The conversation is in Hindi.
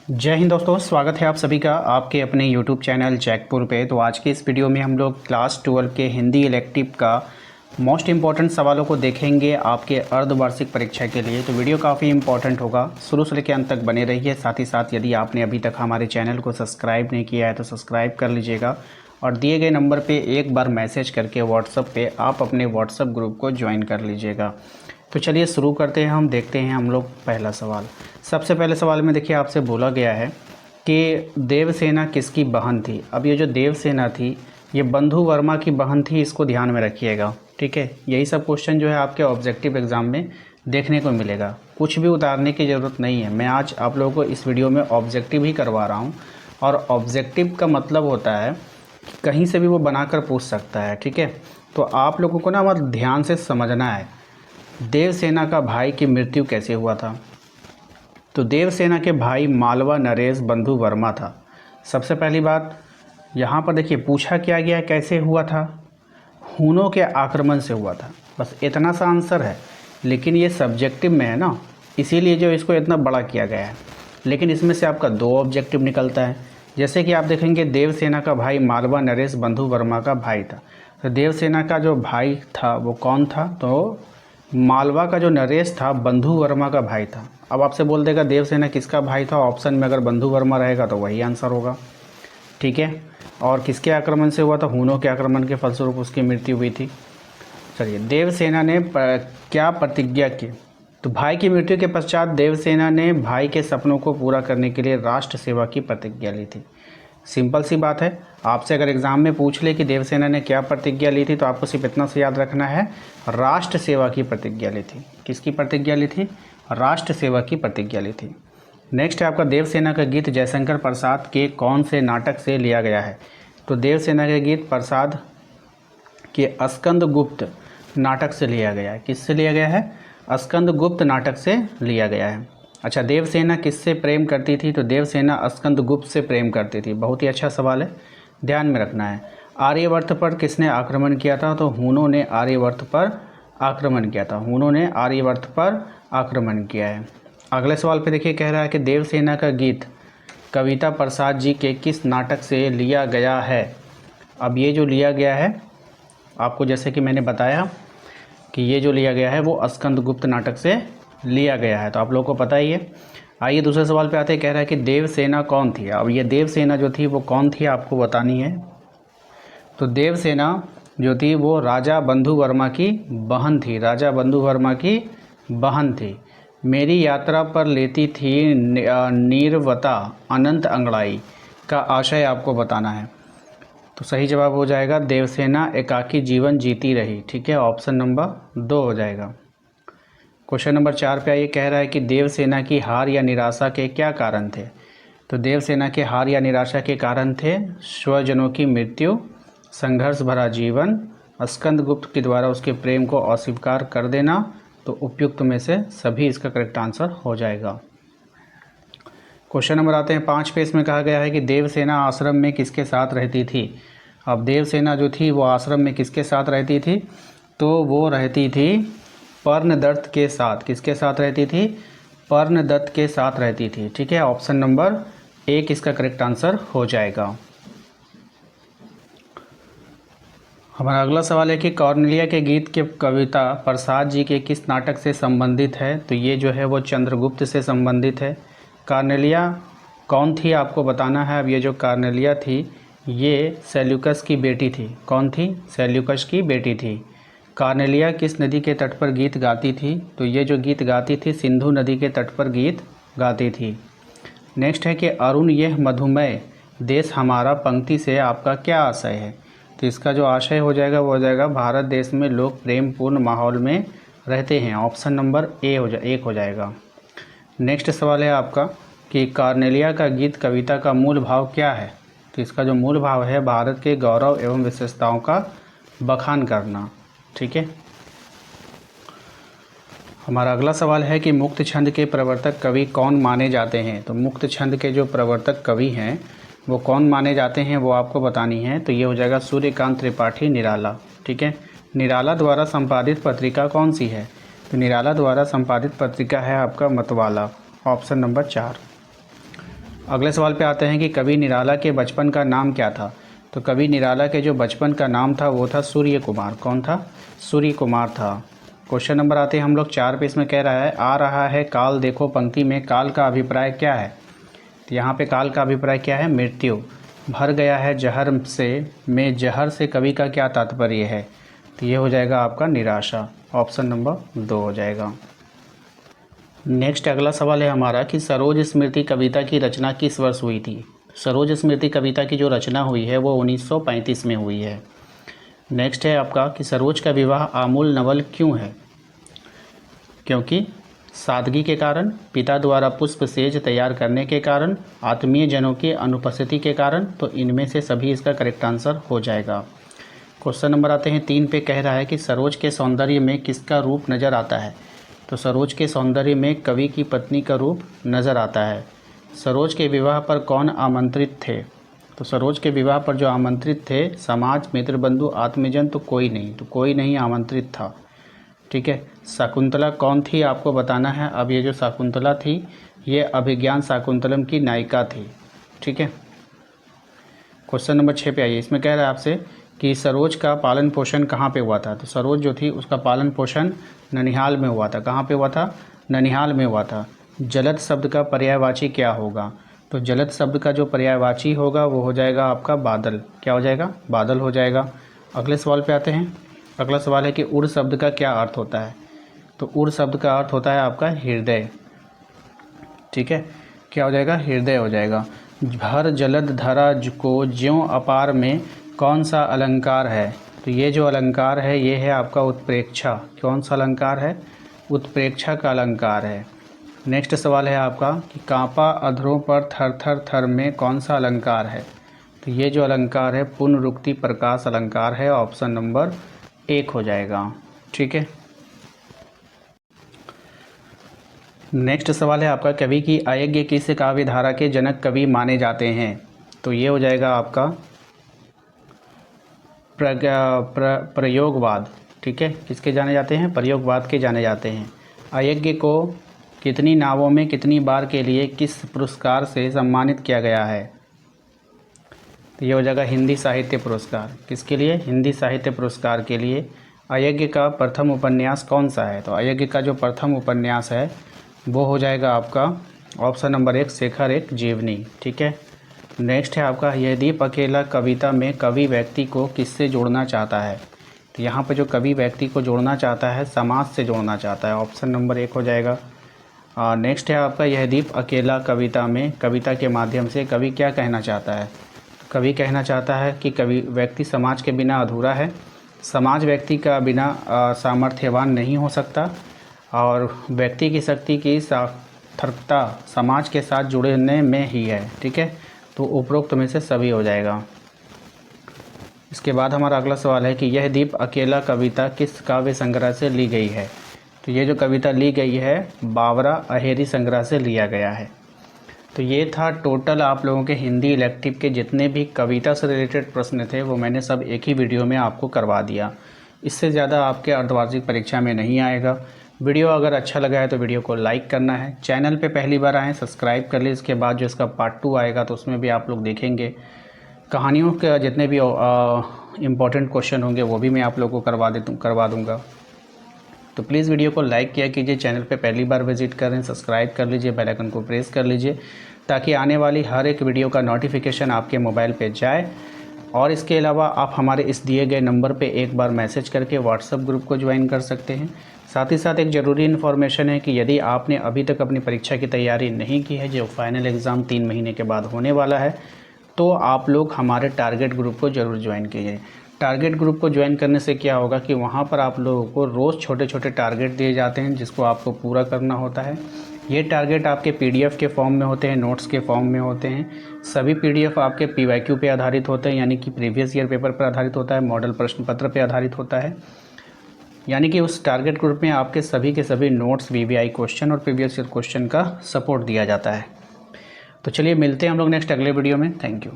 जय हिंद दोस्तों, स्वागत है आप सभी का आपके अपने YouTube चैनल जैकपुर पे। तो आज के इस वीडियो में हम लोग क्लास 12 के हिंदी इलेक्टिव का मोस्ट इम्पॉर्टेंट सवालों को देखेंगे आपके अर्धवार्षिक परीक्षा के लिए। तो वीडियो काफ़ी इंपॉर्टेंट होगा, शुरू से लेकर अंत तक बने रहिए। साथ ही साथ यदि आपने अभी तक हमारे चैनल को सब्सक्राइब नहीं किया है तो सब्सक्राइब कर लीजिएगा और दिए गए नंबर पर एक बार मैसेज करके व्हाट्सएप पर आप अपने व्हाट्सएप ग्रुप को ज्वाइन कर लीजिएगा। तो चलिए शुरू करते हैं। हम देखते हैं हम लोग पहला सवाल। सबसे पहले सवाल में देखिए आपसे बोला गया है कि देवसेना किसकी बहन थी। अब ये जो देवसेना थी ये बंधु वर्मा की बहन थी, इसको ध्यान में रखिएगा, ठीक है। यही सब क्वेश्चन जो है आपके ऑब्जेक्टिव एग्ज़ाम में देखने को मिलेगा, कुछ भी उतारने की ज़रूरत नहीं है। मैं आज आप लोगों को इस वीडियो में ऑब्जेक्टिव ही करवा रहा हूँ और ऑब्जेक्टिव का मतलब होता है कि कहीं से भी वो बनाकर पूछ सकता है, ठीक है। तो आप लोगों को ना मतलब ध्यान से समझना है देवसेना का भाई की मृत्यु कैसे हुआ था। तो देवसेना के भाई मालवा नरेश बंधु वर्मा था। सबसे पहली बात यहाँ पर देखिए पूछा क्या गया, कैसे हुआ था। हूनों के आक्रमण से हुआ था, बस इतना सा आंसर है। लेकिन ये सब्जेक्टिव में है ना, इसीलिए जो इसको इतना बड़ा किया गया है। लेकिन इसमें से आपका दो ऑब्जेक्टिव निकलता है। जैसे कि आप देखेंगे देवसेना का भाई मालवा नरेश बंधु वर्मा का भाई था। तो देवसेना का जो भाई था वो कौन था, तो मालवा का जो नरेश था बंधु वर्मा का भाई था। अब आपसे बोल देगा देवसेना किसका भाई था, ऑप्शन में अगर बंधु वर्मा रहेगा तो वही आंसर होगा, ठीक है। और किसके आक्रमण से हुआ था, हूनों के आक्रमण के फलस्वरूप उसकी मृत्यु हुई थी। चलिए देवसेना ने क्या प्रतिज्ञा की। तो भाई की मृत्यु के पश्चात देवसेना ने भाई के सपनों को पूरा करने के लिए राष्ट्र सेवा की प्रतिज्ञा ली थी। सिंपल सी बात है, आपसे अगर एग्ज़ाम में पूछ ले कि देवसेना ने क्या प्रतिज्ञा ली थी तो आपको सिर्फ इतना से याद रखना है, राष्ट्र सेवा की प्रतिज्ञा ली थी। किसकी प्रतिज्ञा ली थी, राष्ट्र सेवा की प्रतिज्ञा ली थी। नेक्स्ट है आपका देवसेना का गीत जयशंकर प्रसाद के कौन से नाटक से लिया गया है। तो देवसेना के गीत प्रसाद के स्कंदगुप्त नाटक से लिया गया है। किससे लिया गया है, स्कंदगुप्त नाटक से लिया गया है। अच्छा, देवसेना किससे प्रेम करती थी। तो देवसेना स्कंदगुप्त से प्रेम करती थी। बहुत ही अच्छा सवाल है, ध्यान में रखना है। आर्यवर्त पर किसने आक्रमण किया था। तो हूनों ने आर्यवर्त पर आक्रमण किया था। हूनों ने आर्यवर्त पर आक्रमण किया है। अगले सवाल पे देखिए कह रहा है कि देवसेना का गीत कविता प्रसाद जी के किस नाटक से लिया गया है। अब ये जो लिया गया है आपको, जैसे कि मैंने बताया कि ये जो लिया गया है वो स्कंदगुप्त नाटक से लिया गया है, तो आप लोगों को पता ही है। आइए दूसरे सवाल पे आते हैं। कह रहा है कि देवसेना कौन थी। अब ये देवसेना जो थी वो कौन थी आपको बतानी है। तो देवसेना जो थी वो राजा बंधु वर्मा की बहन थी। राजा बंधु वर्मा की बहन थी। मेरी यात्रा पर लेती थी नीरवता अनंत अंगड़ाई का आशय आपको बताना है। तो सही जवाब हो जाएगा देवसेना एकाकी जीवन जीती रही, ठीक है। ऑप्शन नंबर 2 हो जाएगा। क्वेश्चन नंबर 4 पे आइए। कह रहा है कि देवसेना की हार या निराशा के क्या कारण थे। तो देवसेना के हार या निराशा के कारण थे स्वजनों की मृत्यु, संघर्ष भरा जीवन, स्कंदगुप्त के द्वारा उसके प्रेम को अस्वीकार कर देना। तो उपयुक्त में से सभी इसका करेक्ट आंसर हो जाएगा। क्वेश्चन नंबर आते हैं 5 पे। इसमें कहा गया है कि देवसेना आश्रम में किसके साथ रहती थी। अब देवसेना जो थी वो आश्रम में किसके साथ रहती थी। तो वो रहती थी पर्णदत्त के साथ। किसके साथ रहती थी, पर्णदत्त के साथ रहती थी, ठीक है। ऑप्शन नंबर 1 इसका करेक्ट आंसर हो जाएगा। हमारा अगला सवाल है कि कॉर्नेलिया के गीत के कविता प्रसाद जी के किस नाटक से संबंधित है। तो ये जो है वो चंद्रगुप्त से संबंधित है। कॉर्नेलिया कौन थी आपको बताना है। अब ये जो कॉर्नेलिया थी ये सेल्यूकस की बेटी थी। कौन थी, सेल्यूकस की बेटी थी। कॉर्नेलिया किस नदी के तट पर गीत गाती थी। तो ये जो गीत गाती थी सिंधु नदी के तट पर गीत गाती थी। नेक्स्ट है कि अरुण यह मधुमेह देश हमारा पंक्ति से आपका क्या आशय है। तो इसका जो आशय हो जाएगा वो हो जाएगा भारत देश में लोग प्रेम पूर्ण माहौल में रहते हैं। ऑप्शन नंबर 1 हो जाएगा। नेक्स्ट सवाल है आपका कि कॉर्नेलिया का गीत कविता का मूल भाव क्या है। तो इसका जो मूल भाव है भारत के गौरव एवं विशेषताओं का बखान करना, ठीक है। हमारा अगला सवाल है कि मुक्त छंद के प्रवर्तक कवि कौन माने जाते हैं। तो मुक्त छंद के जो प्रवर्तक कवि हैं वो कौन माने जाते हैं वो आपको बतानी है। तो ये हो जाएगा सूर्यकांत त्रिपाठी निराला, ठीक है। निराला द्वारा संपादित पत्रिका कौन सी है। तो निराला द्वारा संपादित पत्रिका है आपका मतवाला। Option number 4। अगले सवाल पे आते हैं कि कवि निराला के बचपन का नाम क्या था। तो कवि निराला के जो बचपन का नाम था वो था सूर्य कुमार। कौन था? सूर्य कुमार था। क्वेश्चन नंबर आते हैं हम लोग 4 पे। इसमें कह रहा है आ रहा है काल देखो पंक्ति में काल का अभिप्राय क्या है। तो यहाँ पे काल का अभिप्राय क्या है? मृत्यु। भर गया है जहर से में जहर से कवि का क्या तात्पर्य है। तो ये हो जाएगा आपका निराशा। ऑप्शन नंबर 2 हो जाएगा। नेक्स्ट अगला सवाल है हमारा कि सरोज स्मृति कविता की रचना किस वर्ष हुई थी। सरोज स्मृति कविता की जो रचना हुई है वो 1935 में हुई है। नेक्स्ट है आपका कि सरोज का विवाह आमूल नवल क्यों है। क्योंकि सादगी के कारण, पिता द्वारा पुष्प सेज तैयार करने के कारण, आत्मीय जनों की अनुपस्थिति के कारण। तो इनमें से सभी इसका करेक्ट आंसर हो जाएगा। क्वेश्चन नंबर आते हैं 3 पे। कह रहा है कि सरोज के सौंदर्य में किसका रूप नज़र आता है। तो सरोज के सौंदर्य में कवि की पत्नी का रूप नज़र आता है। सरोज के विवाह पर कौन आमंत्रित थे। तो सरोज के विवाह पर जो आमंत्रित थे समाज, मित्र, बंधु, आत्मीयजन, तो कोई नहीं। तो कोई नहीं आमंत्रित था। ठीक है। शकुंतला कौन थी आपको बताना है। अब ये जो शकुंतला थी ये अभिज्ञान शाकुंतलम की नायिका थी। ठीक है। क्वेश्चन नंबर 6 पे आइए। इसमें कह रहा है आपसे कि सरोज का पालन पोषण कहाँ पे हुआ था। तो सरोज जो थी उसका पालन पोषण ननिहाल में हुआ था। कहाँ पे हुआ था? ननिहाल में हुआ था। जलद शब्द का पर्यायवाची क्या होगा। तो जलद शब्द का जो पर्यायवाची होगा वो हो जाएगा आपका बादल। क्या हो जाएगा? बादल हो जाएगा। अगले सवाल पे आते हैं। अगला सवाल है कि उड़ शब्द का क्या अर्थ होता है। तो उड़ शब्द का अर्थ होता है आपका हृदय। ठीक है। क्या हो जाएगा? हृदय हो जाएगा। भर जलद धरा को ज्यों अपार में कौन सा अलंकार है। तो ये जो अलंकार है ये है आपका उत्प्रेक्षा। कौन सा अलंकार है? उत्प्रेक्षा का अलंकार है। नेक्स्ट सवाल है आपका कि कांपा अधरों पर थर थर थर में कौन सा अलंकार है। तो ये जो अलंकार है पुनरुक्ति प्रकाश अलंकार है। ऑप्शन नंबर 1 हो जाएगा। ठीक है। नेक्स्ट सवाल है आपका कवि की अयज्ञ किस काव्यधारा के जनक कवि माने जाते हैं। तो ये हो जाएगा आपका प्रयोगवाद। ठीक है। किसके जाने जाते हैं? प्रयोगवाद के जाने जाते हैं। अयज्ञ को कितनी नावों में कितनी बार के लिए किस पुरस्कार से सम्मानित किया गया है। तो ये हो जाएगा हिंदी साहित्य पुरस्कार। किसके लिए? हिंदी साहित्य पुरस्कार के लिए। अयज्ञ का प्रथम उपन्यास कौन सा है। तो अयज्ञ का जो प्रथम उपन्यास है वो हो जाएगा आपका ऑप्शन नंबर 1 शेखर एक जीवनी। ठीक है। नेक्स्ट है आपका यह दीप अकेला कविता में कवि व्यक्ति को किससे जोड़ना चाहता है। तो यहाँ पर जो कवि व्यक्ति को जोड़ना चाहता है समाज से जोड़ना चाहता है। ऑप्शन नंबर 1 हो जाएगा। नेक्स्ट है आपका यह दीप अकेला कविता में कविता के माध्यम से कवि क्या कहना चाहता है। कवि कहना चाहता है कि कवि व्यक्ति समाज के बिना अधूरा है। समाज व्यक्ति का बिना सामर्थ्यवान नहीं हो सकता और व्यक्ति की शक्ति की सार्थकता समाज के साथ जुड़ने में ही है। ठीक है। तो उपरोक्त में से सभी हो जाएगा। इसके बाद हमारा अगला सवाल है कि यह दीप अकेला कविता किस काव्य संग्रह से ली गई है। तो ये जो कविता ली गई है बावरा अहेरी संग्रह से लिया गया है। तो ये था टोटल आप लोगों के हिंदी इलेक्टिव के जितने भी कविता से रिलेटेड प्रश्न थे वो मैंने सब एक ही वीडियो में आपको करवा दिया। इससे ज़्यादा आपके अर्धवार्षिक परीक्षा में नहीं आएगा। वीडियो अगर अच्छा लगा है तो वीडियो को लाइक करना है। चैनल पे पहली बार आएँ सब्सक्राइब कर लीजिए। इसके बाद जो इसका पार्ट 2 आएगा तो उसमें भी आप लोग देखेंगे कहानियों के जितने भी इम्पोर्टेंट क्वेश्चन होंगे वो भी मैं आप लोगों को करवा दूँगा। तो प्लीज़ वीडियो को लाइक किया कीजिए। चैनल पे पहली बार विजिट करें सब्सक्राइब कर लीजिए, बेल आइकन को प्रेस कर लीजिए ताकि आने वाली हर एक वीडियो का नोटिफिकेशन आपके मोबाइल पे जाए। और इसके अलावा आप हमारे इस दिए गए नंबर पे एक बार मैसेज करके व्हाट्सएप ग्रुप को ज्वाइन कर सकते हैं। साथ ही साथ एक ज़रूरी इन्फॉर्मेशन है कि यदि आपने अभी तक अपनी परीक्षा की तैयारी नहीं की है जो फाइनल एग्ज़ाम 3 महीने के बाद होने वाला है तो आप लोग हमारे टारगेट ग्रुप को ज़रूर ज्वाइन कीजिए। टारगेट ग्रुप को ज्वाइन करने से क्या होगा कि वहाँ पर आप लोगों को रोज़ छोटे छोटे टारगेट दिए जाते हैं जिसको आपको पूरा करना होता है। ये टारगेट आपके पीडीएफ के फॉर्म में होते हैं, नोट्स के फॉर्म में होते हैं। सभी पीडीएफ आपके पीवाईक्यू पे आधारित होते हैं यानी कि प्रीवियस ईयर पेपर पर आधारित होता है, मॉडल प्रश्न पत्र पे आधारित होता है। यानी कि उस टारगेट ग्रुप में आपके सभी के सभी नोट्स, वीवीआई क्वेश्चन और प्रीवियस ईयर क्वेश्चन का सपोर्ट दिया जाता है। तो चलिए मिलते हैं हम लोग नेक्स्ट अगले वीडियो में। Thank you.